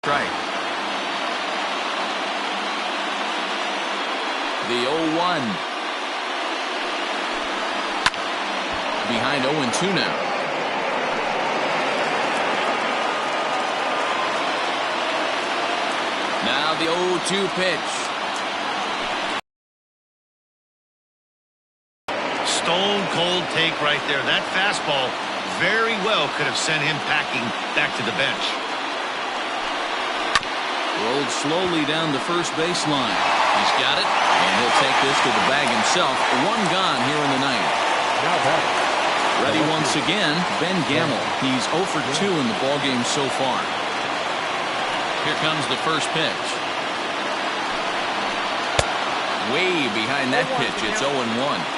strike. The 0-1. Behind 0-2 now. Now the 0-2 pitch. Stone cold take right there. That fastball very well could have sent him packing back to the bench. Rolled slowly down the first baseline. He's got it, and he'll take this to the bag himself. One gone here in the ninth. Not bad. Ready once again, Ben Gamble. He's 0 for 2 in the ballgame so far. Here comes the first pitch. Way behind that pitch, it's 0-1.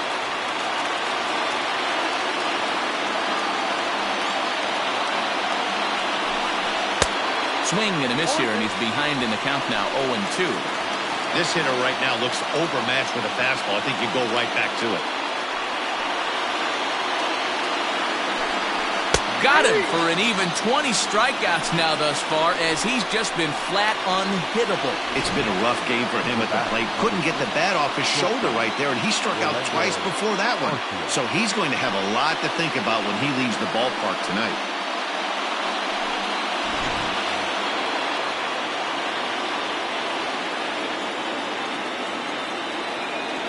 Swing and a miss here, and he's behind in the count now, 0-2. This hitter right now looks overmatched with a fastball. I think you go right back to it. Got him for an even 20 strikeouts now thus far, as he's just been flat unhittable. It's been a rough game for him at the plate. Couldn't get the bat off his shoulder right there, and he struck out twice before that one. So he's going to have a lot to think about when he leaves the ballpark tonight.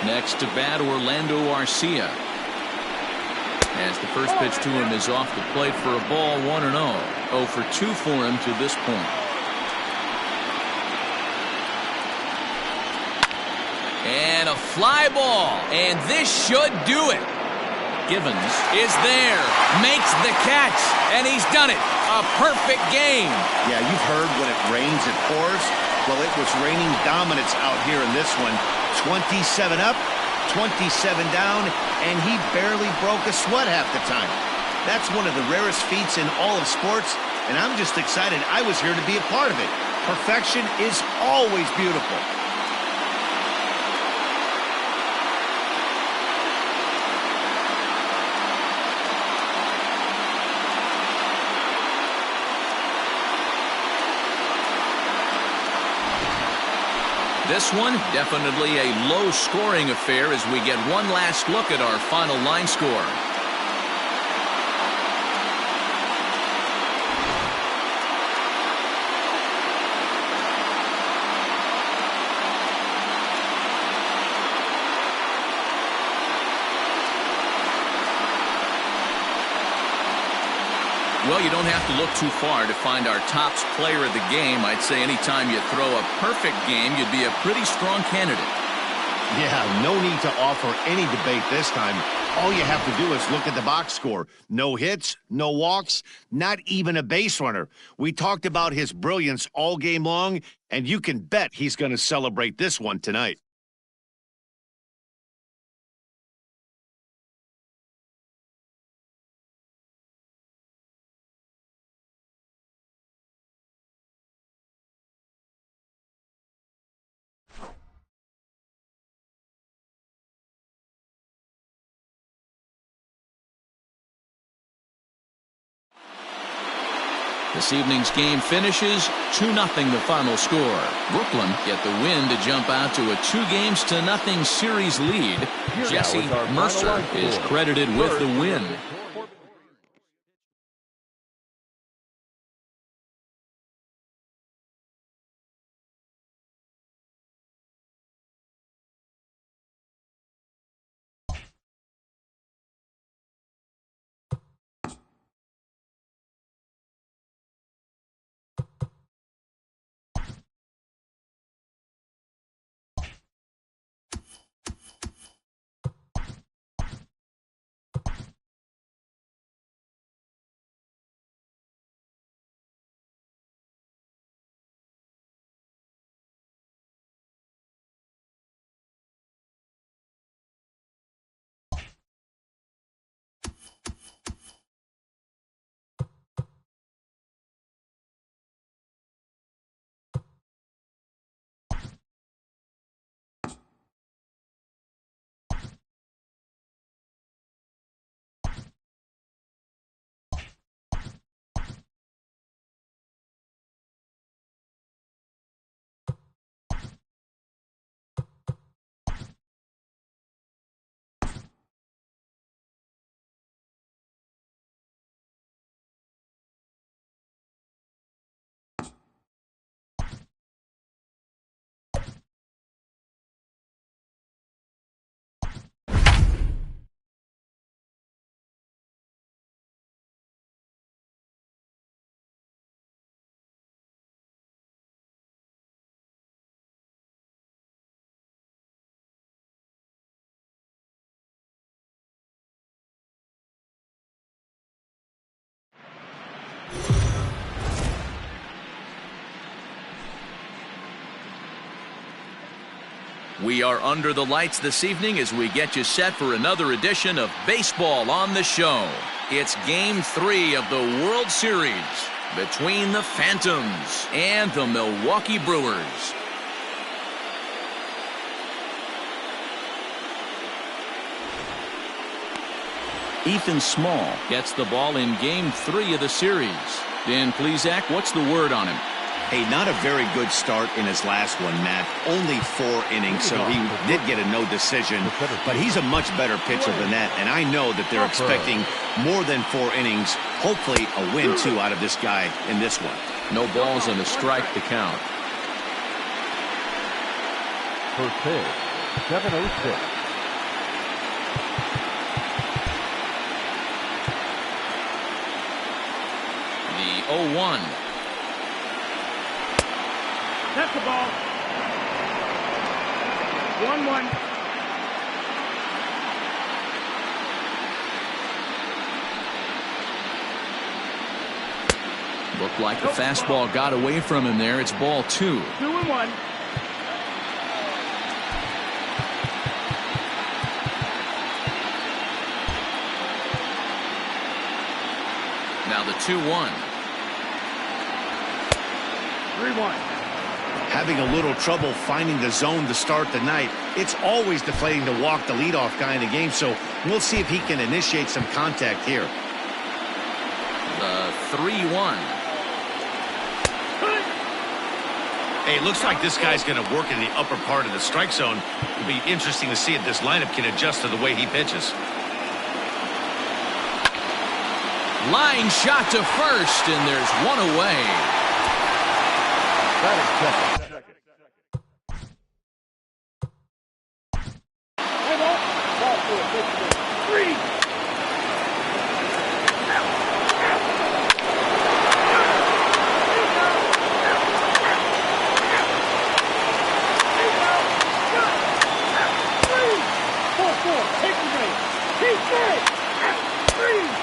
Next to bat, Orlando Arcia. As the first pitch to him is off the plate for a ball, 1-0. 0 for 2 for him to this point. And a fly ball, and this should do it. Givens is there, makes the catch, and he's done it. A perfect game. Yeah, you've heard when it rains, it pours. Well, it was raining dominance out here in this one. 27 up, 27 down, and he barely broke a sweat half the time. That's one of the rarest feats in all of sports, and I'm just excited I was here to be a part of it. Perfection is always beautiful. This one, definitely a low-scoring affair as we get one last look at our final line score. Well, you don't have to look too far to find our tops player of the game. I'd say anytime you throw a perfect game, you'd be a pretty strong candidate. Yeah, no need to offer any debate this time. All you have to do is look at the box score. No hits, no walks, not even a base runner. We talked about his brilliance all game long, and you can bet he's going to celebrate this one tonight. This evening's game finishes 2-0 the final score. Brooklyn get the win to jump out to a 2-0 series lead. Jesse Mercer is credited with the win. We are under the lights this evening as we get you set for another edition of Baseball on the Show. It's Game 3 of the World Series between the Phantoms and the Milwaukee Brewers. Ethan Small gets the ball in Game 3 of the series. Dan Plesac, what's the word on him? Hey, not a very good start in his last one, Matt. Only 4 innings, so he did get a no decision. But he's a much better pitcher than that, and I know that they're expecting more than 4 innings. Hopefully a win, too, out of this guy in this one. No balls and a strike to count. First pitch, 7-0-6. The 0-1. That's the ball. 1-1. Looked like the fastball got away from him there. It's ball 2. 2-1. Now the 2-1. 3-1. Having a little trouble finding the zone to start the night. It's always deflating to walk the leadoff guy in the game, so we'll see if he can initiate some contact here. The 3-1. Hey, it looks like this guy's going to work in the upper part of the strike zone. It'll be interesting to see if this lineup can adjust to the way he pitches. Line shot to first, and there's one away. That is second. Ball for a 3. Take the game. Keep it. 3.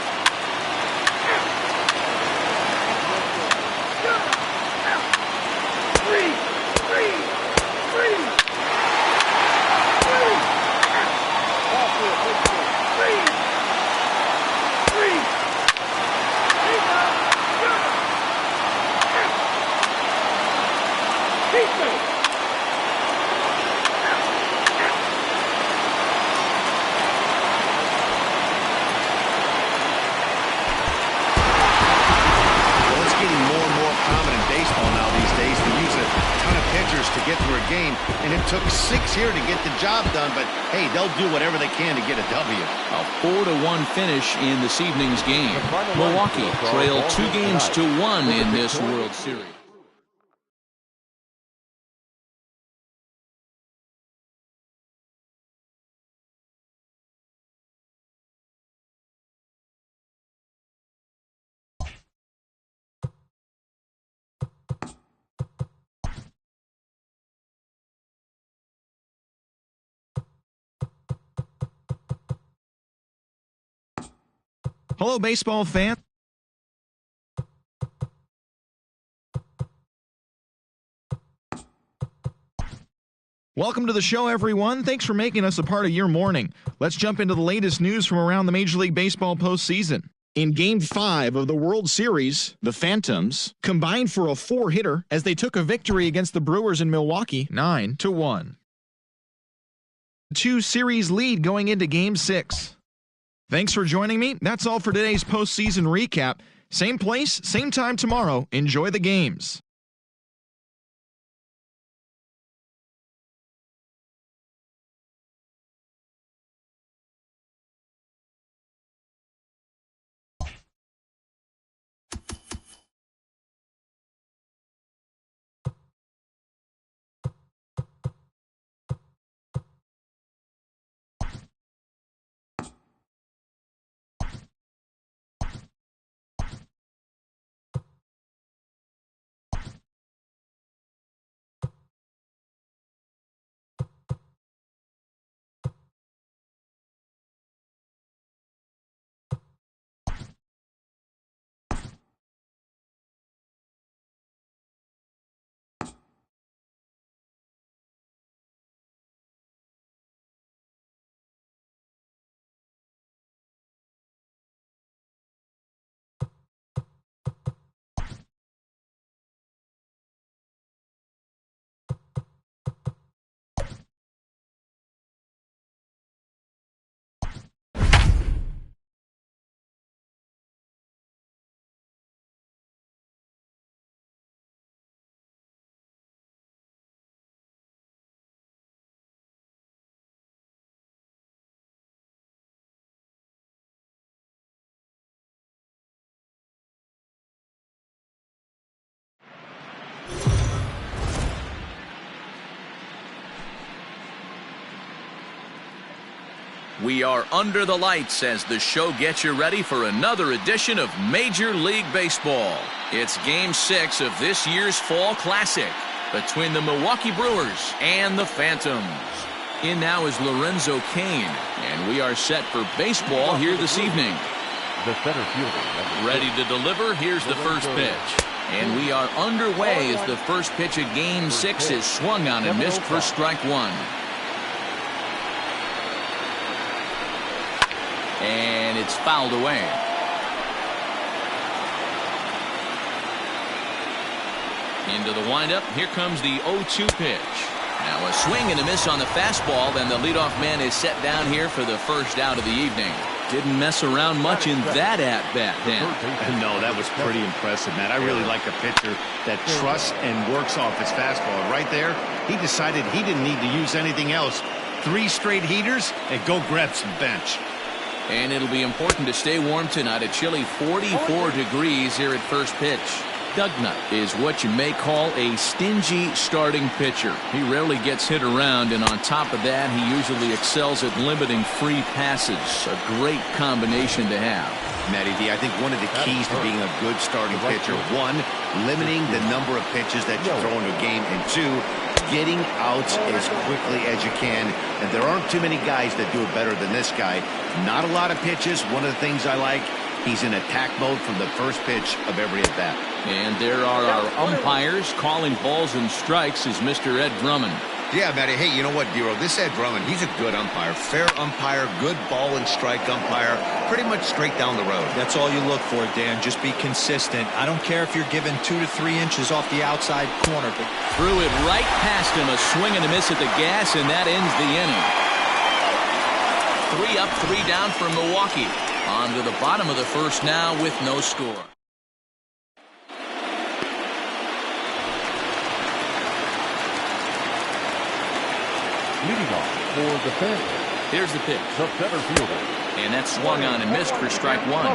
To get through a game, and it took 6 here to get the job done, but hey, they'll do whatever they can to get a W. A 4-1 finish in this evening's game. Milwaukee trailed 2-1 in this World Series. Hello, baseball fan. Welcome to the show, everyone. Thanks for making us a part of your morning. Let's jump into the latest news from around the Major League Baseball postseason. In Game 5 of the World Series, the Phantoms combined for a 4-hitter as they took a victory against the Brewers in Milwaukee, 9-1. 2-series lead going into Game 6. Thanks for joining me. That's all for today's postseason recap. Same place, same time tomorrow. Enjoy the games. We are under the lights as the show gets you ready for another edition of Major League Baseball. It's Game 6 of this year's Fall Classic between the Milwaukee Brewers and the Phantoms. In now is Lorenzo Cain, and we are set for baseball here this evening. The center fielder. Ready to deliver, here's the first pitch. And we are underway as the first pitch of Game 6 is swung on and missed for strike one. And it's fouled away. Into the windup, here comes the 0-2 pitch. Now a swing and a miss on the fastball, and the leadoff man is set down here for the first out of the evening. Didn't mess around much in that at-bat, Dan. No, that was pretty impressive, Matt. I really like a pitcher that trusts and works off his fastball. Right there, he decided he didn't need to use anything else. 3 straight heaters and go grab some bench. And it'll be important to stay warm tonight. A chilly 44 degrees here at first pitch. Doug Nutt is what you may call a stingy starting pitcher. He rarely gets hit around, and on top of that, he usually excels at limiting free passes. A great combination to have. Matty D, I think one of the keys to being a good starting pitcher, 1, limiting the number of pitches that you throw into a game, and 2, getting outs as quickly as you can. And there aren't too many guys that do it better than this guy. Not a lot of pitches. One of the things I like, he's in attack mode from the first pitch of every at-bat. And there are our umpires calling balls and strikes is Mr. Ed Drummond. Yeah, Matty. Hey, you know what, Dero? This Ed Drummond, he's a good umpire. Fair umpire, good ball and strike umpire. Pretty much straight down the road. That's all you look for, Dan. Just be consistent. I don't care if you're given 2 to 3 inches off the outside corner. But threw it right past him. A swing and a miss at the gas, and that ends the inning. 3 up, 3 down for Milwaukee. On to the bottom of the first now with no score. Leading off for the Phantoms. Here's the pitch. The center fielder. And that swung on and missed for strike one.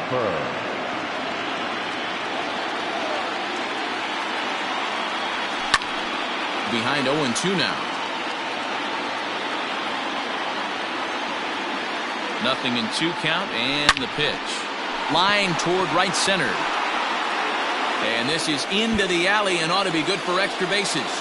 Behind 0-2 now. 0-2 count, and the pitch. Line toward right center. And this is into the alley and ought to be good for extra bases.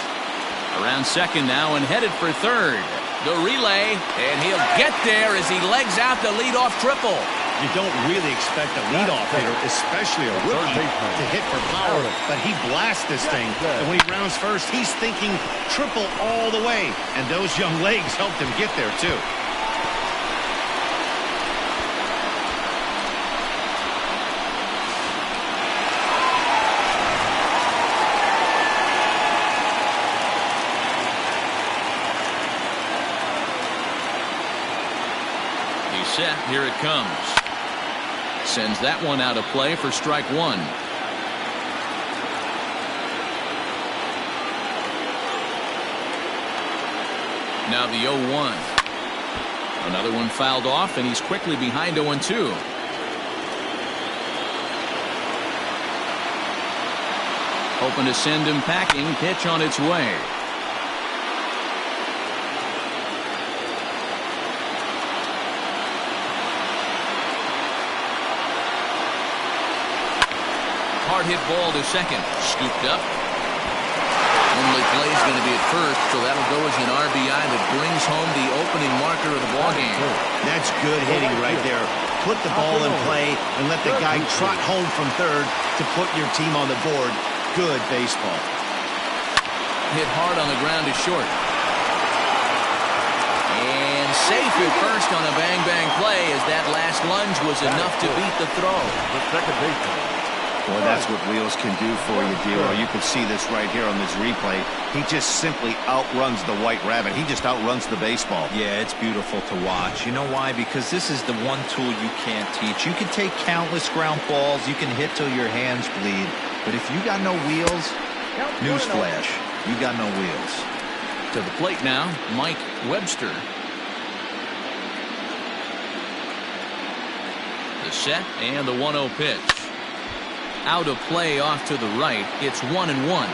Around second now and headed for third. The relay, and he'll get there as he legs out the leadoff triple. You don't really expect a leadoff hitter, especially a rookie, to hit for power, but he blasts this thing. And when he rounds first, he's thinking triple all the way. And those young legs helped him get there, too. Set, here it comes. Sends that one out of play for strike one. Now the 0-1. Another one fouled off, and he's quickly behind 0-2. Hoping to send him packing. Pitch on its way. Hard hit ball to second. Scooped up. Only play is going to be at first, so that'll go as an RBI that brings home the opening marker of the ballgame. That's good hitting right there. Put the ball in play and let the guy trot home from third to put your team on the board. Good baseball. Hit hard on the ground to short. And safe at first on a bang-bang play as that last lunge was enough to beat the throw. The second baseman. Boy, that's what wheels can do for you, Dero. You can see this right here on this replay. He just simply outruns the White Rabbit. He just outruns the baseball. Yeah, it's beautiful to watch. You know why? Because this is the one tool you can't teach. You can take countless ground balls. You can hit till your hands bleed. But if you got no wheels, newsflash, you got no wheels. To the plate now, Mike Webster. The set and the 1-0 pitch. Out of play off to the right. It's 1-1.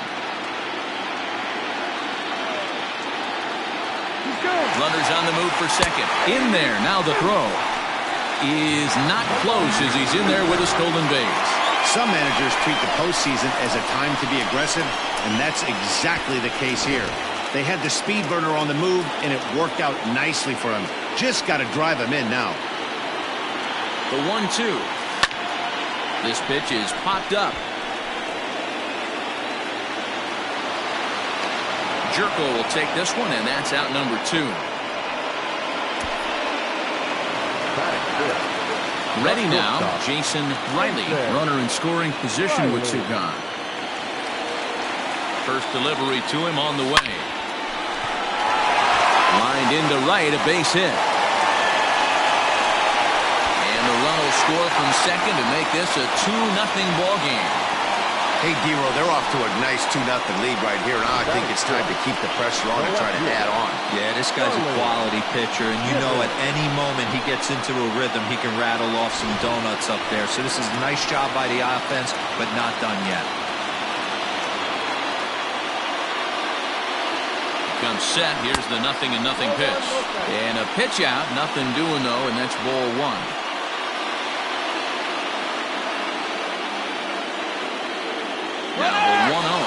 He's good. Runners on the move for second. In there. Now the throw is not close as he's in there with a stolen base. Some managers treat the postseason as a time to be aggressive, and that's exactly the case here. They had the speed burner on the move, and it worked out nicely for him. Just got to drive him in now. The 1-2. This pitch is popped up. Jerko will take this one, and that's out number 2. Ready now, Jason Riley, runner in scoring position with 2 gone. First delivery to him on the way. Lined into right, a base hit. And the run will score from second to make this a 2-0 ball game. Hey, D-Row, they're off to a nice 2-0 lead right here. Now I think it's time to keep the pressure on and try to add on. Yeah, this guy's a quality pitcher, and you know at any moment he gets into a rhythm, he can rattle off some donuts up there. So this is a nice job by the offense, but not done yet. Comes set. Here's the 0-0 pitch. And a pitch out. Nothing doing, though, and that's ball 1. Now the 1-0.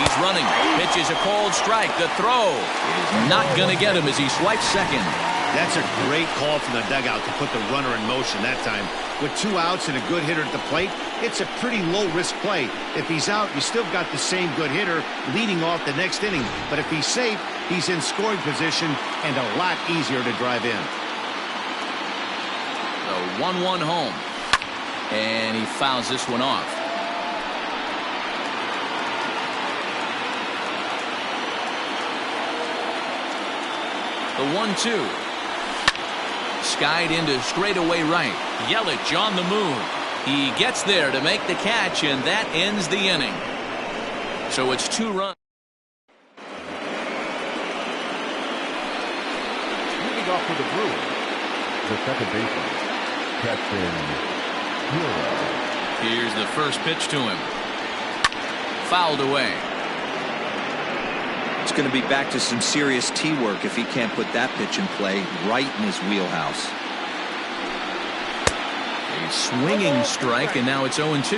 He's running. Pitch is a cold strike. The throw is not going to get him as he swipes second. That's a great call from the dugout to put the runner in motion that time. With 2 outs and a good hitter at the plate, it's a pretty low-risk play. If he's out, you still got the same good hitter leading off the next inning. But if he's safe, he's in scoring position and a lot easier to drive in. The 1-1 home. And he fouls this one off. The 1-2. Skied into straightaway right. Yelich on the move. He gets there to make the catch, and that ends the inning. So it's 2 runs. Moving off for the Brewers, the second baseman, Captain Hero. Here's the first pitch to him. Fouled away. It's going to be back to some serious tee work if he can't put that pitch in play right in his wheelhouse. A swinging strike, and now it's 0-2.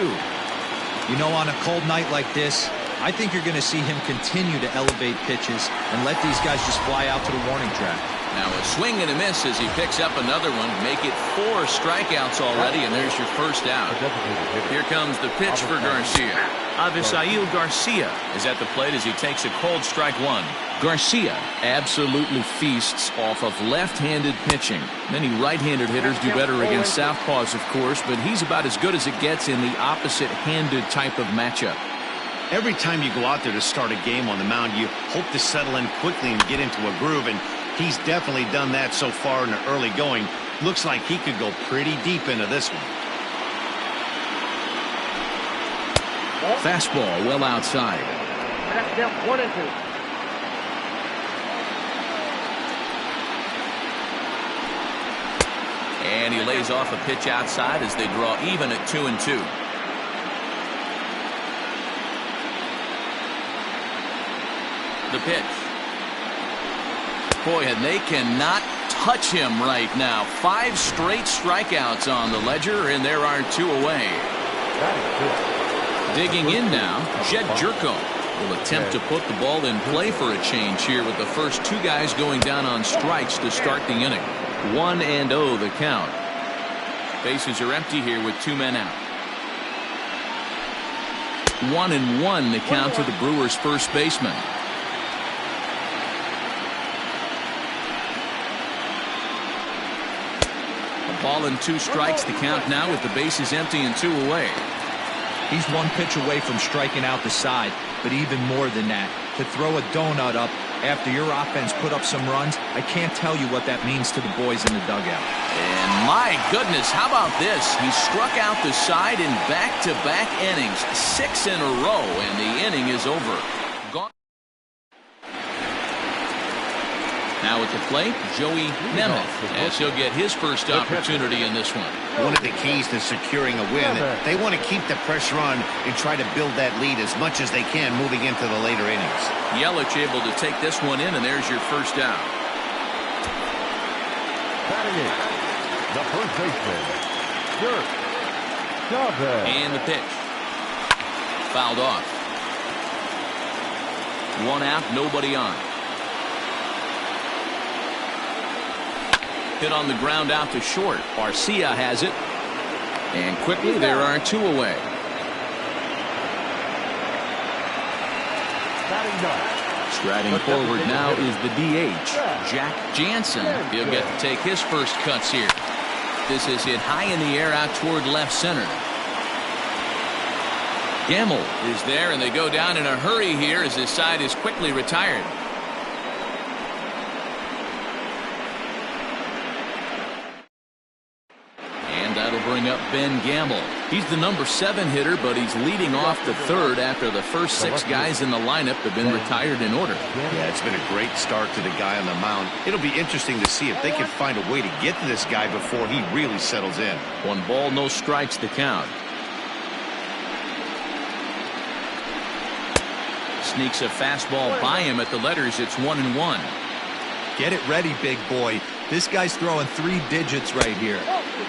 You know, on a cold night like this, I think you're going to see him continue to elevate pitches and let these guys just fly out to the warning track. Now a swing and a miss as he picks up another one. Make it 4 strikeouts already, and there's your first out. Here comes the pitch for Garcia. Avisail Garcia is at the plate as he takes a cold strike 1. Garcia absolutely feasts off of left-handed pitching. Many right-handed hitters do better against southpaws, of course, but he's about as good as it gets in the opposite-handed type of matchup. Every time you go out there to start a game on the mound, you hope to settle in quickly and get into a groove, and he's definitely done that so far in the early going. Looks like he could go pretty deep into this one. Fastball well outside. That's them 1-2. And he lays off a pitch outside as they draw even at 2-2. The pitch. Boy, and they cannot touch him right now. 5 straight strikeouts on the ledger, and there are 2 away. Digging in now, Jed Jerko will attempt to put the ball in play for a change here with the first 2 guys going down on strikes to start the inning. 1-0 the count. Bases are empty here with 2 men out. 1-1 the count to the Brewers' first baseman. A ball and 2 strikes the count now with the bases empty and 2 away. He's 1 pitch away from striking out the side, but even more than that, to throw a donut up after your offense put up some runs, I can't tell you what that means to the boys in the dugout. And my goodness, how about this? He struck out the side in back-to-back innings, 6 in a row, and the inning is over. Gone. Now at the plate, Joey Nemeth, as he'll get his first opportunity in this one. One of the keys to securing a win, they want to keep the pressure on and try to build that lead as much as they can moving into the later innings. Yelich able to take this one in, and there's your first out. Batting it, the first baseman, Dirk Chavez. And the pitch. Fouled off. 1 out, nobody on. Hit on the ground out to short. Garcia has it. And quickly there are 2 away. Striding forward now is the DH, Jack Jansen. He'll get to take his first cuts here. This is hit high in the air out toward left center. Gamble is there, and they go down in a hurry here as his side is quickly retired. And that'll bring up Ben Gamble. He's the number 7 hitter, but he's leading off the third after the first 6 guys in the lineup have been retired in order. Yeah, it's been a great start to the guy on the mound. It'll be interesting to see if they can find a way to get to this guy before he really settles in. 1 ball, no strikes the count. Sneaks a fastball by him at the letters. It's 1-1. Get it ready, big boy. This guy's throwing 3 digits right here.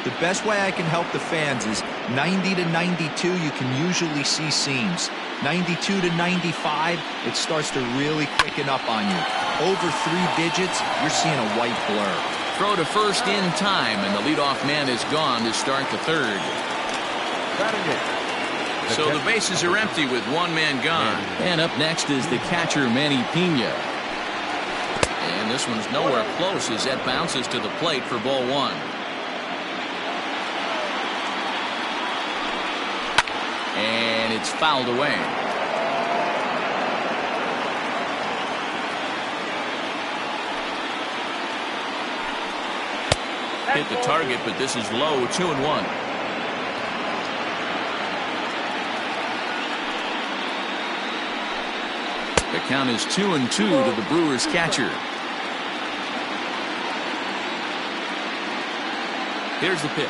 The best way I can help the fans is 90 to 92, you can usually see seams. 92 to 95, it starts to really quicken up on you. Over 3 digits, you're seeing a white blur. Throw to first in time, and the leadoff man is gone to start the third. So the bases are empty with 1 man gone. And up next is the catcher, Manny Pena. And this one's nowhere close as that bounces to the plate for ball 1. And it's fouled away. Hit the target, but this is low. 2-1. The count is 2-2 to the Brewers catcher. Here's the pitch.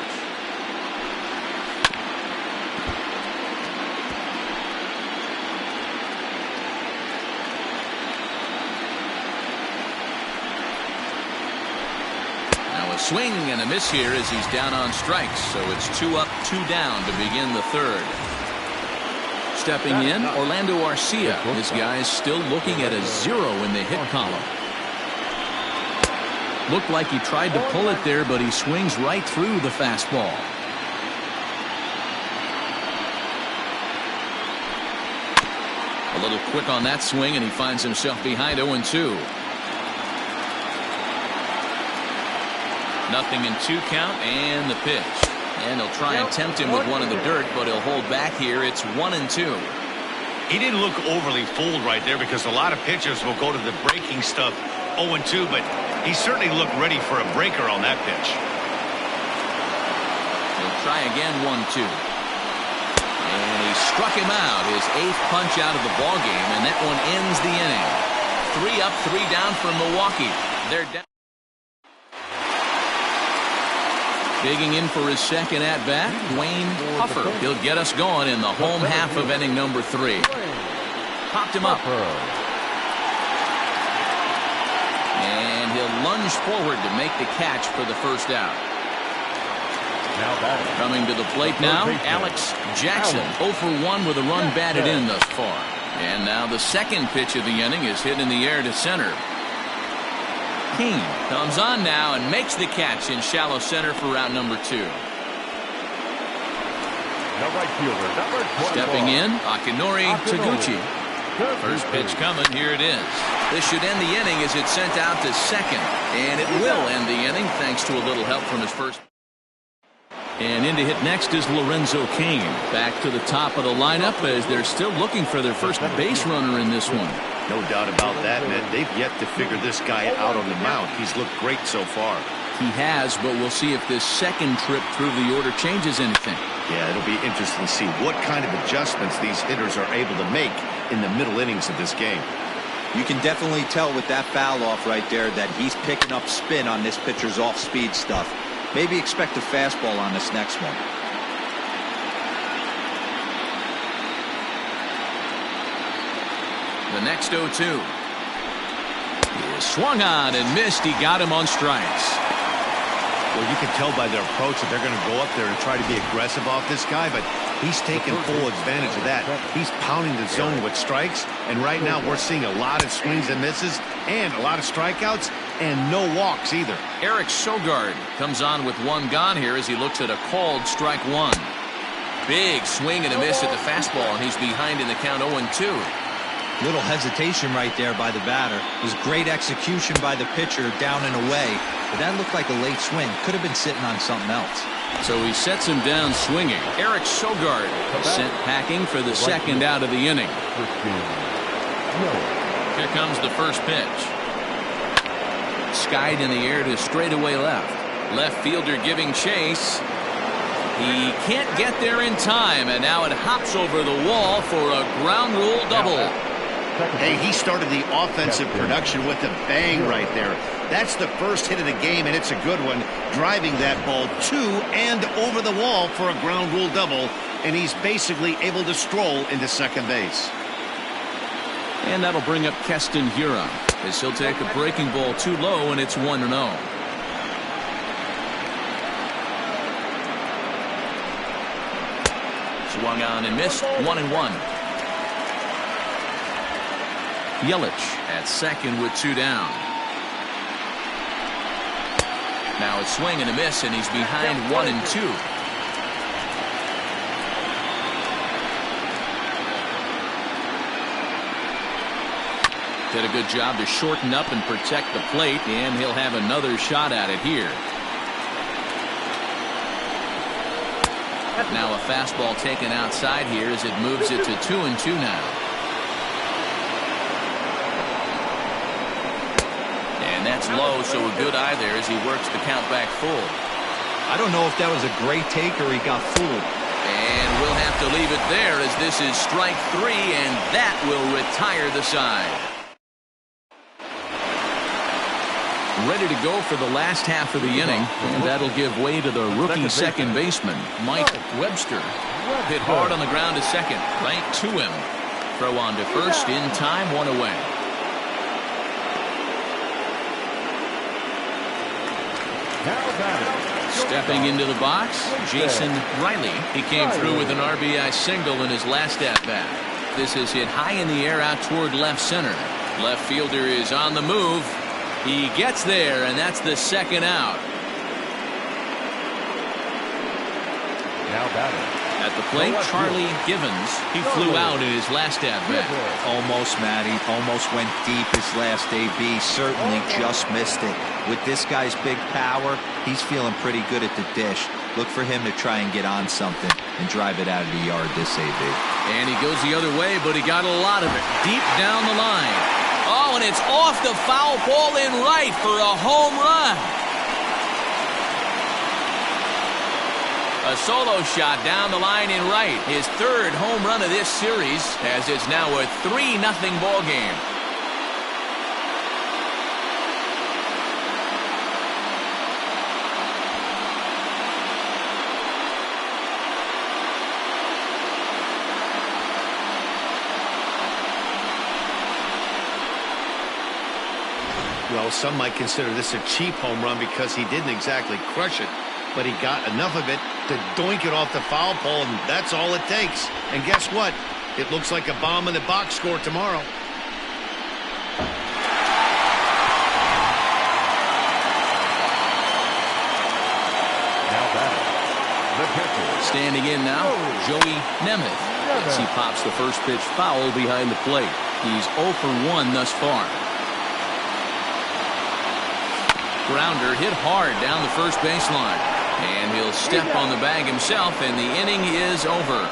Now a swing and a miss here as he's down on strikes. So it's 2 up, 2 down to begin the third. Stepping in, Orlando Arcia. This guy is still looking at a 0 in the hit column. Looked like he tried to pull it there, but he swings right through the fastball. A little quick on that swing, and he finds himself behind 0-2. Nothing in 2 count, and the pitch. And he'll try and tempt him with 1 in the dirt, but he'll hold back here. It's 1-2. He didn't look overly fooled right there because a lot of pitchers will go to the breaking stuff 0-2, but he certainly looked ready for a breaker on that pitch. He'll try again, 1-2. And he struck him out, his 8th punch out of the ballgame, and that one ends the inning. 3 up, 3 down for Milwaukee. They're down. Digging in for his second at-bat, Dwayne Puffer. He'll get us going in the home half of inning number 3. Popped him up. And he'll lunge forward to make the catch for the first out. Coming to the plate now, Alex Jackson. 0 for 1 with a run batted in thus far. And now the second pitch of the inning is hit in the air to center. King comes on now and makes the catch in shallow center for route number 2. Stepping in, Akinori Taguchi. First pitch coming, here it is. This should end the inning as it's sent out to second. And it will end the inning thanks to a little help from his first. And in to hit next is Lorenzo Cain. Back to the top of the lineup as they're still looking for their first base runner in this one. No doubt about that, man. They've yet to figure this guy out on the mound. He's looked great so far. He has, but we'll see if this second trip through the order changes anything. Yeah, it'll be interesting to see what kind of adjustments these hitters are able to make in the middle innings of this game. You can definitely tell with that foul off right there that he's picking up spin on this pitcher's off-speed stuff. Maybe expect a fastball on this next one. The next 0-2. He is swung on and missed. He got him on strikes. Well, you can tell by their approach that they're going to go up there and try to be aggressive off this guy, but he's taking full advantage of that. He's pounding the zone with strikes, and right now we're seeing a lot of swings and misses and a lot of strikeouts and no walks either. Eric Sogard comes on with one gone here as he looks at a called strike one. Big swing and a miss at the fastball, and he's behind in the count 0-2. Little hesitation right there by the batter. It was great execution by the pitcher down and away, but that looked like a late swing. Could have been sitting on something else. So he sets him down swinging. Eric Sogard sent packing for the second out of the inning. Here comes the first pitch. Skied in the air to straightaway left. Left fielder giving chase. He can't get there in time, and now it hops over the wall for a ground rule double. Hey, he started the offensive production with a bang right there. That's the first hit of the game, and it's a good one, driving that ball to and over the wall for a ground rule double, and he's basically able to stroll into second base. And that'll bring up Keston Hiura as he'll take a breaking ball too low, and it's 1-0. Swung on and missed, 1-1. Yelich at second with two down. Now a swing and a miss, and he's behind 1-2. Did a good job to shorten up and protect the plate, and he'll have another shot at it here. Now a fastball taken outside here as it moves it to 2-2 now. And that's low, so a good eye there as he works the count back full. I don't know if that was a great take or he got fooled. And we'll have to leave it there as this is strike three, and that will retire the side. Ready to go for the last half of the inning, and that'll give way to the rookie second baseman, Mike Webster. Hit hard on the ground to second, right to him. Throw on to first, in time, one away. Stepping into the box, Jason Riley. He came through with an RBI single in his last at-bat. This is hit high in the air out toward left center. Left fielder is on the move. He gets there, and that's the second out. Now batting. At the plate, Charlie Givens. He flew out in his last at-bat. Almost, Matty. Almost went deep his last AB. Certainly just missed it. With this guy's big power, he's feeling pretty good at the dish. Look for him to try and get on something and drive it out of the yard this AB. And he goes the other way, but he got a lot of it deep down the line. Oh, and it's off the foul pole in right for a home run. A solo shot down the line in right. His third home run of this series, as it's now a 3-0 ball game. Well, some might consider this a cheap home run because he didn't exactly crush it, but he got enough of it to doink it off the foul pole, and that's all it takes. And guess what? It looks like a bomb in the box score tomorrow. Now batting. The pitcher. Standing in now, Joey Nemeth. As he pops the first pitch foul behind the plate. He's 0 for 1 thus far. Grounder hit hard down the first baseline. And he'll step on the bag himself, and the inning is over.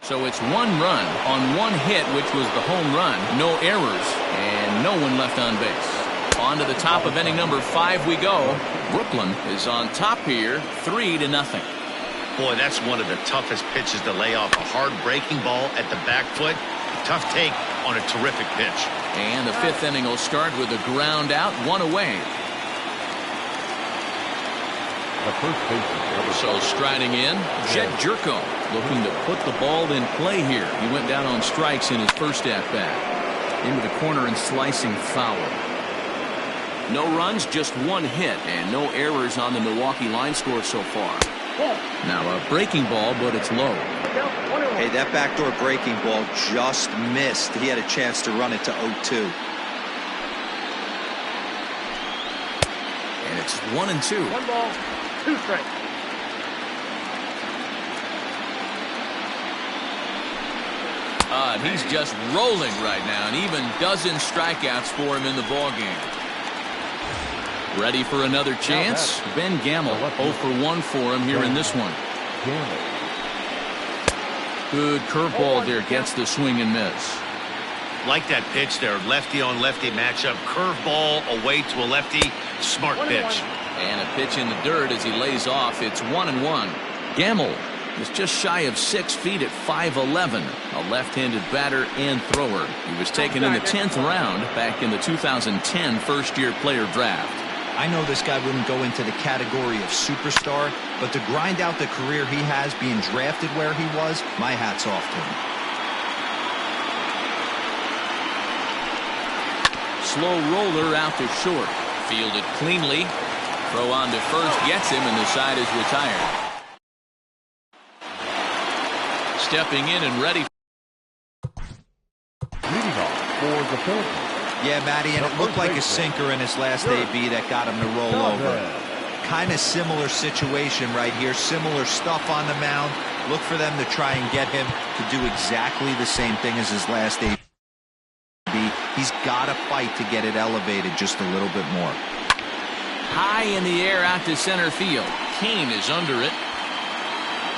So it's 1 run on 1 hit, which was the home run. No errors, and no one left on base. On to the top of inning number 5 we go. Brooklyn is on top here, 3-0. Boy, that's one of the toughest pitches to lay off. A hard breaking ball at the back foot. Tough take on a terrific pitch. And the 5th inning will start with a ground out, 1 away. The first baseman. So striding in, Jed Jerko looking to put the ball in play here. He went down on strikes in his first at-bat. Into the corner and slicing foul. No runs, just one hit, and no errors on the Milwaukee line score so far. Now a breaking ball, but it's low. Hey, that backdoor breaking ball just missed. He had a chance to run it to 0-2. And it's 1-2. 1 ball, 2 strikes. He's just rolling right now, and even dozen strikeouts for him in the ballgame. Ready for another chance? Ben Gamble, 0 for 1 for him here in this one. Good curveball there, gets the swing and miss. Like that pitch there, lefty on lefty matchup, curveball away to a lefty, smart pitch. And a pitch in the dirt as he lays off. It's 1-1. Gamble is just shy of 6 feet at 5'11", a left-handed batter and thrower. He was taken in the 10th round back in the 2010 first-year player draft. I know this guy wouldn't go into the category of superstar, but to grind out the career he has being drafted where he was, my hat's off to him. Slow roller out to short. Fielded cleanly. Throw on to first gets him, and the side is retired. Stepping in and ready. Leading off for the Philippines. Yeah, Matty, and it looked like a sinker in his last AB that got him to roll over. Kind of similar situation right here. Similar stuff on the mound. Look for them to try and get him to do exactly the same thing as his last AB. He's got to fight to get it elevated just a little bit more. High in the air out to center field. Kane is under it.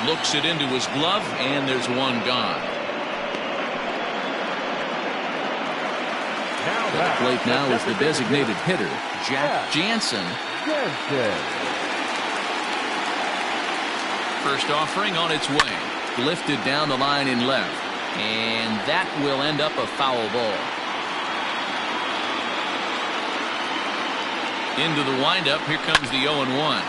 Looks it into his glove, and there's one gone. At the plate now is the designated hitter, Jack Jansen. First offering on its way. Lifted down the line in left. And that will end up a foul ball. Into the windup. Here comes the 0-1.